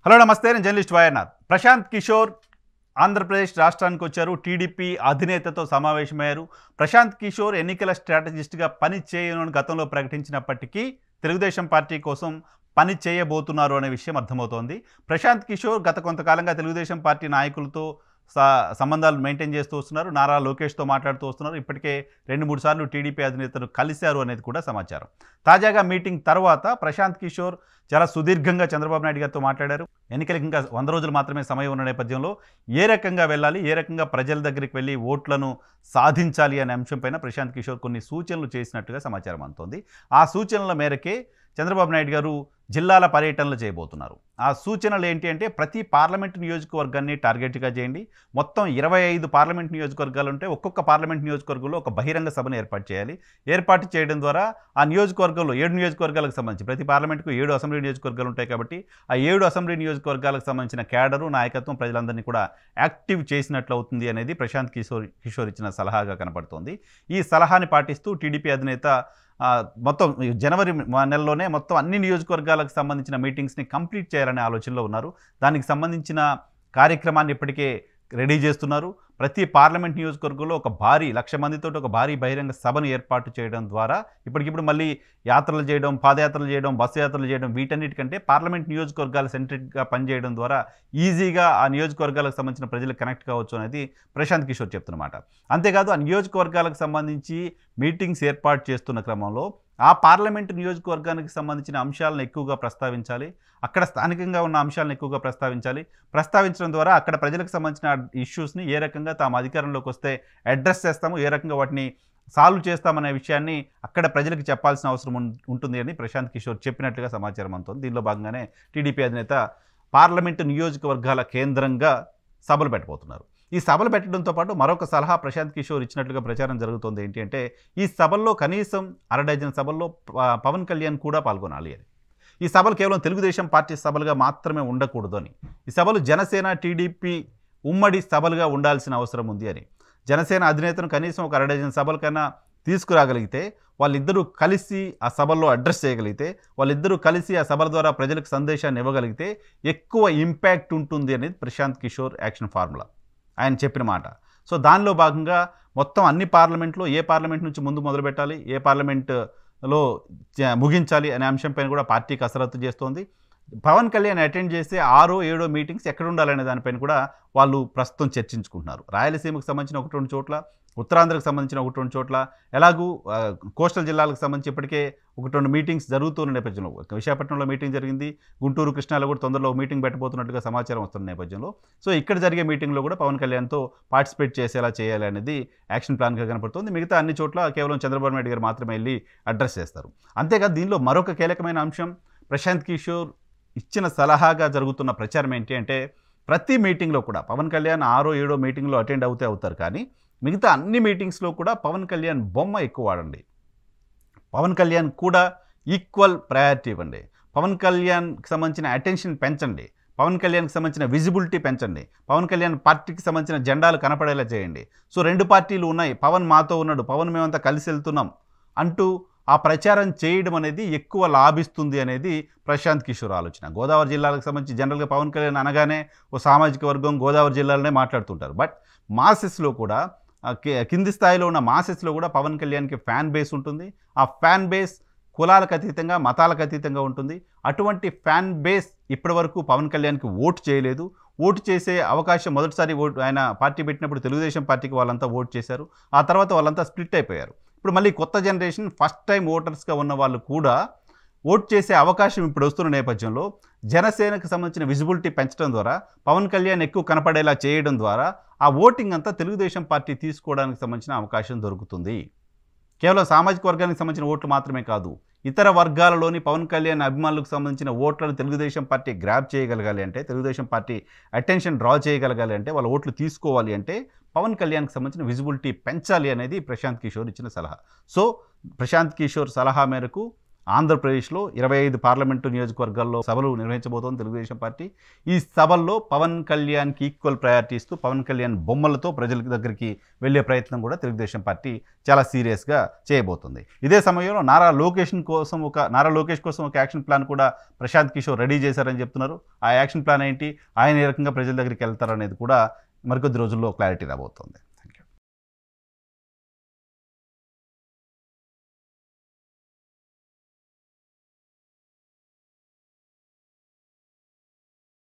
Hello నమస్తే, నేను journalist YNR. Prashanth Kishore Andhra Pradesh రాష్ట్రానికి వచ్చారు. టీడీపీ అధినేతతో సమావేశమయ్యారు. ప్రశాంత్ కిషోర్ ఎన్నికల స్ట్రాటజిస్ట్గా పని చేయనుని గతంలో ప్రకటించినప్పటికీ తెలుగుదేశం పార్టీ కోసం పని చేయబోతున్నారు అనే విషయం అర్థమవుతోంది. ప్రశాంత్ కిషోర్ గత కొంతకాలంగా తెలుగుదేశం పార్టీ నాయకులతో సంబంధాలు మెయింటైన్ చేస్తూ వస్తున్నారు. నారా లోకేష్తో మాట్లాడుతూ వస్తున్నారు. ఇప్పటికే 2-3 సార్లు టీడీపీ అధినేతలు కలిశారు అనేది కూడా సమాచారం. తాజాగా మీటింగ్ తర్వాత ప్రశాంత్ కిషోర్ చాలా సుదీర్ఘంగా చంద్రబాబు నాయుడు గారితో మాట్లాడారు. ఎన్నికలకు ఇంకా 100 రోజులు మాత్రమే సమయం ఉన్న నేపథ్యంలో ఏ రకంగా వెళ్ళాలి, ఏ రకంగా ప్రజల దగ్గరికి వెళ్ళి ఓట్లను సాధించాలి అనే అంశంపైన ప్రశాంత్ కిషోర్ కొన్ని సూచనలు చేసినట్టుగా సమాచారం అందుతోంది. ఆ సూచనల మేరకే చంద్రబాబు నాయుడు గారు జిల్లాల పర్యటనలు చేయబోతున్నారు. ఆ సూచనలు ఏంటి అంటే, ప్రతి పార్లమెంట్ నియోజకవర్గాన్ని టార్గెట్గా చేయండి. మొత్తం 25 పార్లమెంట్ నియోజకవర్గాలు ఉంటే ఒక్కొక్క పార్లమెంట్ నియోజకవర్గంలో ఒక బహిరంగ సభను ఏర్పాటు చేయాలి. ఏర్పాటు చేయడం ద్వారా ఆ నియోజకవర్గంలో 7 నియోజకవర్గాలకు సంబంధించి, ప్రతి పార్లమెంట్కు 7 అసెంబ్లీ నియోజకవర్గాలు ఉంటాయి కాబట్టి ఆ 7 అసెంబ్లీ నియోజకవర్గాలకు సంబంధించిన క్యాడరు, నాయకత్వం, ప్రజలందరినీ కూడా యాక్టివ్ చేసినట్లు అవుతుంది అనేది ప్రశాంత్ కిషోర్ ఇచ్చిన సలహాగా కనపడుతోంది. ఈ సలహాని పాటిస్తూ టీడీపీ అధినేత మొత్తం జనవరి నెలలోనే మొత్తం అన్ని నియోజకవర్గాలకు సంబంధించిన మీటింగ్స్ని కంప్లీట్ చేయాలనే ఆలోచనలో ఉన్నారు. దానికి సంబంధించిన కార్యక్రమాన్ని ఇప్పటికే రెడీ చేస్తున్నారు. ప్రతి పార్లమెంట్ నియోజకవర్గంలో ఒక భారీ 1,00,000 మందితో ఒక భారీ బహిరంగ సభను ఏర్పాటు చేయడం ద్వారా ఇప్పటికిప్పుడు మళ్ళీ యాత్రలు చేయడం, పాదయాత్రలు చేయడం, బస్సు యాత్రలు చేయడం, వీటన్నిటికంటే పార్లమెంట్ నియోజకవర్గాల సెంట్రిక్గా పనిచేయడం ద్వారా ఈజీగా ఆ నియోజకవర్గాలకు సంబంధించిన ప్రజలు కనెక్ట్ కావచ్చు అనేది ప్రశాంత్ కిషోర్ చెప్తున్నమాట. అంతేకాదు, ఆ నియోజకవర్గాలకు సంబంధించి మీటింగ్స్ ఏర్పాటు చేస్తున్న క్రమంలో ఆ పార్లమెంటు నియోజకవర్గానికి సంబంధించిన అంశాలను ఎక్కువగా ప్రస్తావించాలి. అక్కడ స్థానికంగా ఉన్న అంశాలను ఎక్కువగా ప్రస్తావించడం ద్వారా అక్కడ ప్రజలకు సంబంధించిన ఇష్యూస్ని ఏ రకంగా తాము అధికారంలోకి వస్తే అడ్రస్ చేస్తాము, ఏ రకంగా వాటిని సాల్వ్ చేస్తామనే విషయాన్ని అక్కడ ప్రజలకు చెప్పాల్సిన అవసరం ఉంటుంది అని ప్రశాంత్ కిషోర్ చెప్పినట్లుగా సమాచారం అందుతోంది. దీనిలో భాగంగానే టీడీపీ అధినేత పార్లమెంటు నియోజకవర్గాల కేంద్రంగా సభలు పెట్టబోతున్నారు. ఈ సభలు పెట్టడంతో పాటు మరొక సలహా ప్రశాంత్ కిషోర్ ఇచ్చినట్లుగా ప్రచారం జరుగుతోంది. ఏంటి అంటే, ఈ సభల్లో కనీసం 1/2 డజన్ సభల్లో పవన్ కళ్యాణ్ కూడా పాల్గొనాలి అని. ఈ సభలు కేవలం తెలుగుదేశం పార్టీ సభలుగా మాత్రమే ఉండకూడదు అని, ఈ సభలు జనసేన, టీడీపీ ఉమ్మడి సభలుగా ఉండాల్సిన అవసరం ఉంది అని, జనసేన అధినేతను కనీసం ఒక 1/2 డజన్ సభలకైనా తీసుకురాగలిగితే, వాళ్ళిద్దరూ కలిసి ఆ సభల్లో అడ్రస్ చేయగలిగితే, వాళ్ళిద్దరూ కలిసి ఆ సభల ద్వారా ప్రజలకు సందేశాన్ని ఇవ్వగలిగితే ఎక్కువ ఇంపాక్ట్ ఉంటుంది అనేది ప్రశాంత్ కిషోర్ యాక్షన్ ఫార్ములా, ఆయన చెప్పిన మాట. సో దానిలో భాగంగా మొత్తం అన్ని పార్లమెంట్లో ఏ పార్లమెంట్ నుంచి ముందు మొదలుపెట్టాలి, ఏ పార్లమెంట్లో ముగించాలి అనే అంశంపైన కూడా పార్టీ కసరత్తు చేస్తోంది. పవన్ కళ్యాణ్ అటెండ్ చేసే 6, 7 మీటింగ్స్ ఎక్కడ ఉండాలనే దానిపైన కూడా వాళ్ళు ప్రస్తుతం చర్చించుకుంటున్నారు. రాయలసీమకు సంబంధించిన 1-2 చోట్ల, ఉత్తరాంధ్రకు సంబంధించిన 1-2 చోట్ల, ఎలాగూ కోస్టల్ జిల్లాలకు సంబంధించి ఇప్పటికే 1-2 మీటింగ్స్ జరుగుతున్న నేపథ్యంలో, విశాఖపట్నంలో మీటింగ్ జరిగింది, గుంటూరు, కృష్ణాలో కూడా తొందరలో మీటింగ్ పెట్టబోతున్నట్టుగా సమాచారం వస్తున్న నేపథ్యంలో, సో ఇక్కడ జరిగే మీటింగ్లో కూడా పవన్ కళ్యాణ్తో పార్టిసిపేట్ చేసేలా చేయాలి అనేది యాక్షన్ ప్లాన్గా కనపడుతుంది. మిగతా అన్ని చోట్ల కేవలం చంద్రబాబు నాయుడు గారు మాత్రమే వెళ్ళి అడ్రస్ చేస్తారు. అంతేకాదు, దీనిలో మరొక కీలకమైన అంశం, ప్రశాంత్ కిషోర్ ఇచ్చిన సలహాగా జరుగుతున్న ప్రచారం ఏంటి అంటే, ప్రతి మీటింగ్లో కూడా పవన్ కళ్యాణ్ 6, 7 మీటింగ్లో అటెండ్ అవుతారు, కానీ మిగతా అన్ని మీటింగ్స్లో కూడా పవన్ కళ్యాణ్ బొమ్మ ఎక్కువ వాడండి, పవన్ కళ్యాణ్ కూడా ఈక్వల్ ప్రయారిటీ ఇవ్వండి, పవన్ కళ్యాణ్కి సంబంధించిన అటెన్షన్ పెంచండి, పవన్ కళ్యాణ్కి సంబంధించిన విజిబిలిటీ పెంచండి, పవన్ కళ్యాణ్ పార్టీకి సంబంధించిన జెండాలు కనపడేలా చేయండి. సో 2 పార్టీలు ఉన్నాయి, పవన్ మాతో ఉన్నాడు, పవన్ మేమంతా కలిసి వెళ్తున్నాం అంటూ ఆ ప్రచారం చేయడం అనేది ఎక్కువ లాభిస్తుంది అనేది ప్రశాంత్ కిషోర్ ఆలోచన. గోదావరి జిల్లాలకు సంబంధించి జనరల్గా పవన్ కళ్యాణ్ అనగానే ఓ సామాజిక వర్గం గోదావరి జిల్లాలోనే మాట్లాడుతుంటారు. బట్ మాసెస్లో కూడా, కింది స్థాయిలో ఉన్న మాసెస్లో కూడా పవన్ కళ్యాణ్కి ఫ్యాన్ బేస్ ఉంటుంది. ఆ ఫ్యాన్ బేస్ కులాలకు అతీతంగా, మతాలకు అతీతంగా ఉంటుంది. అటువంటి ఫ్యాన్ బేస్ ఇప్పటివరకు పవన్ కళ్యాణ్కి ఓటు చేయలేదు. ఓటు చేసే అవకాశం మొదటిసారి ఆయన పార్టీ పెట్టినప్పుడు తెలుగుదేశం పార్టీకి వాళ్ళంతా ఓటు చేశారు. ఆ తర్వాత వాళ్ళంతా స్ప్లిట్ అయిపోయారు. ఇప్పుడు మళ్ళీ కొత్త జనరేషన్ ఫస్ట్ టైం ఓటర్స్గా ఉన్న వాళ్ళు కూడా ఓటు చేసే అవకాశం ఇప్పుడు వస్తున్న నేపథ్యంలో జనసేనకు సంబంధించిన విజిబిలిటీ పెంచడం ద్వారా, పవన్ కళ్యాణ్ ఎక్కువ కనపడేలా చేయడం ద్వారా ఆ ఓటింగ్ అంతా తెలుగుదేశం పార్టీ తీసుకోవడానికి సంబంధించిన అవకాశం దొరుకుతుంది. కేవలం సామాజిక వర్గానికి సంబంధించిన ఓట్లు మాత్రమే కాదు, ఇతర వర్గాలలోని పవన్ కళ్యాణ్ అభిమానులకు సంబంధించిన ఓట్లను తెలుగుదేశం పార్టీ గ్రాబ్ చేయగలగాలి అంటే, తెలుగుదేశం పార్టీ అటెన్షన్ డ్రా చేయగలగాలి అంటే, వాళ్ళ ఓట్లు తీసుకోవాలి అంటే పవన్ కళ్యాణ్కి సంబంధించిన విజిబిలిటీ పెంచాలి అనేది ప్రశాంత్ కిషోర్ ఇచ్చిన సలహా. సో ప్రశాంత్ కిషోర్ సలహా మేరకు ఆంధ్రప్రదేశ్లో 25 పార్లమెంటు నియోజకవర్గాల్లో సభలు నిర్వహించబోతోంది తెలుగుదేశం పార్టీ. ఈ సభల్లో పవన్ కళ్యాణ్కి ఈక్వల్ ప్రయారిటీ ఇస్తూ పవన్ కళ్యాణ్ బొమ్మలతో ప్రజల దగ్గరికి వెళ్ళే ప్రయత్నం కూడా తెలుగుదేశం పార్టీ చాలా సీరియస్గా చేయబోతుంది. ఇదే సమయంలో నారా లోకేష్ కోసం ఒక యాక్షన్ ప్లాన్ కూడా ప్రశాంత్ కిషోర్ రెడీ చేశారని చెప్తున్నారు. ఆ యాక్షన్ ప్లాన్ ఏంటి, ఆయన ఏ రకంగా ప్రజల దగ్గరికి వెళ్తారనేది కూడా మరికొద్ది రోజుల్లో క్లారిటీ రాబోతోంది.